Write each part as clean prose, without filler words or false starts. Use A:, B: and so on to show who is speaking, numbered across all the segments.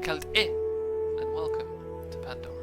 A: called and welcome to Pandora.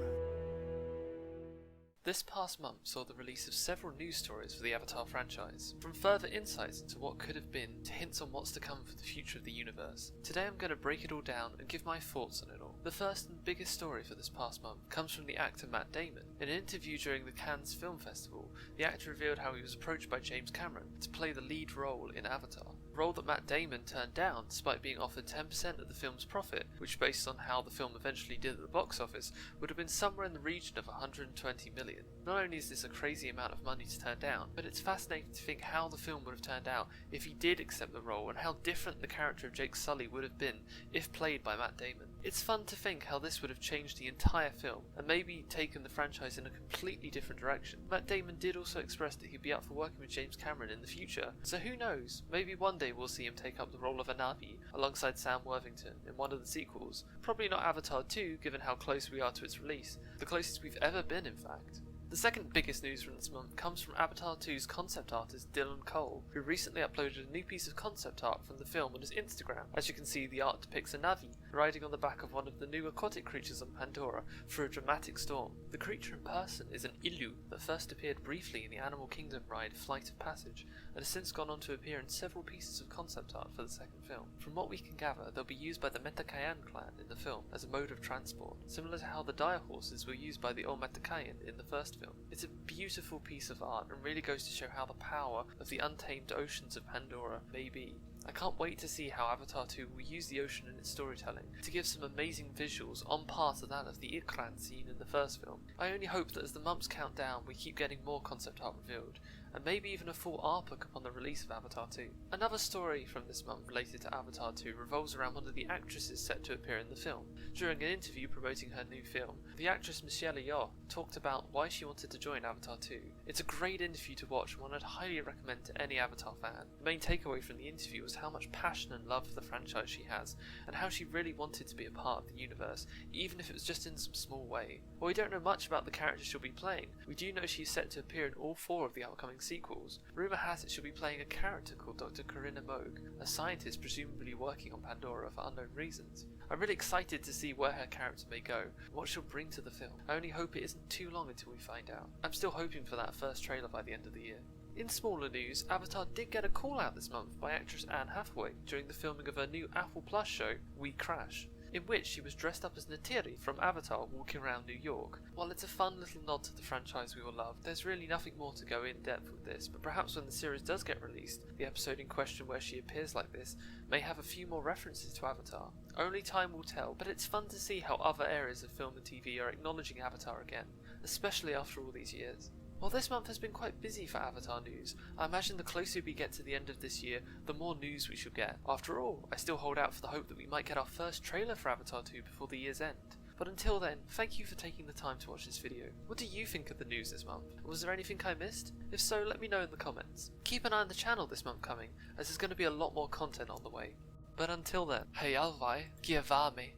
A: This past month saw the release of several news stories for the Avatar franchise, from further insights into what could have been to hints on what's to come for the future of the universe. Today I'm going to break it all down and give my thoughts on it all. The first and biggest story for this past month comes from the actor Matt Damon. In an interview during the Cannes Film Festival, the actor revealed how he was approached by James Cameron to play the lead role in Avatar, a role that Matt Damon turned down despite being offered 10% of the film's profit, which based on how the film eventually did at the box office would have been somewhere in the region of 120 million. Not only is this a crazy amount of money to turn down, but it's fascinating to think how the film would have turned out if he did accept the role and how different the character of Jake Sully would have been if played by Matt Damon. It's fun to think how this would have changed the entire film and maybe taken the franchise in a completely different direction. Matt Damon did also express that he'd be up for working with James Cameron in the future, so who knows, maybe one day we'll see him take up the role of a Na'vi alongside Sam Worthington in one of the sequels. Probably not Avatar 2 given how close we are to its release, the closest we've ever been in fact. The second biggest news from this month comes from Avatar 2's concept artist Dylan Cole, who recently uploaded a new piece of concept art from the film on his Instagram. As you can see, the art depicts a Na'vi riding on the back of one of the new aquatic creatures on Pandora through a dramatic storm. The creature in person is an Ilu that first appeared briefly in the Animal Kingdom ride Flight of Passage and has since gone on to appear in several pieces of concept art for the second film. From what we can gather, they'll be used by the Metakayan clan in the film as a mode of transport, similar to how the dire horses were used by the Ometakayan in the first film. It's a beautiful piece of art and really goes to show how the power of the untamed oceans of Pandora may be. I can't wait to see how Avatar 2 will use the ocean in its storytelling to give some amazing visuals on par to that of the Ikran scene in the first film. I only hope that as the months count down we keep getting more concept art revealed, and maybe even a full art book upon the release of Avatar 2. Another story from this month related to Avatar 2 revolves around one of the actresses set to appear in the film. During an interview promoting her new film, the actress Michelle Yeoh talked about why she wanted to join Avatar 2. It's a great interview to watch and one I'd highly recommend to any Avatar fan. The main takeaway from the interview was how much passion and love for the franchise she has, and how she really wanted to be a part of the universe, even if it was just in some small way. While we don't know much about the character she'll be playing, we do know she's set to appear in all 4 of the upcoming sequels. Rumour has it she'll be playing a character called Dr. Corinna Moog, a scientist presumably working on Pandora for unknown reasons. I'm really excited to see where her character may go, and what she'll bring to the film. I only hope it isn't too long until we find out. I'm still hoping for that first trailer by the end of the year. In smaller news, Avatar did get a call out this month by actress Anne Hathaway during the filming of her new Apple Plus show, We Crash, in which she was dressed up as Neytiri from Avatar walking around New York. While it's a fun little nod to the franchise we all love, there's really nothing more to go in depth with this, but perhaps when the series does get released, the episode in question where she appears like this may have a few more references to Avatar. Only time will tell, but it's fun to see how other areas of film and TV are acknowledging Avatar again, especially after all these years. While this month has been quite busy for Avatar news, I imagine the closer we get to the end of this year, the more news we should get. After all, I still hold out for the hope that we might get our first trailer for Avatar 2 before the year's end. But until then, thank you for taking the time to watch this video. What do you think of the news this month? Was there anything I missed? If so, let me know in the comments. Keep an eye on the channel this month coming, as there's going to be a lot more content on the way. But until then, hej alvaj, giavame.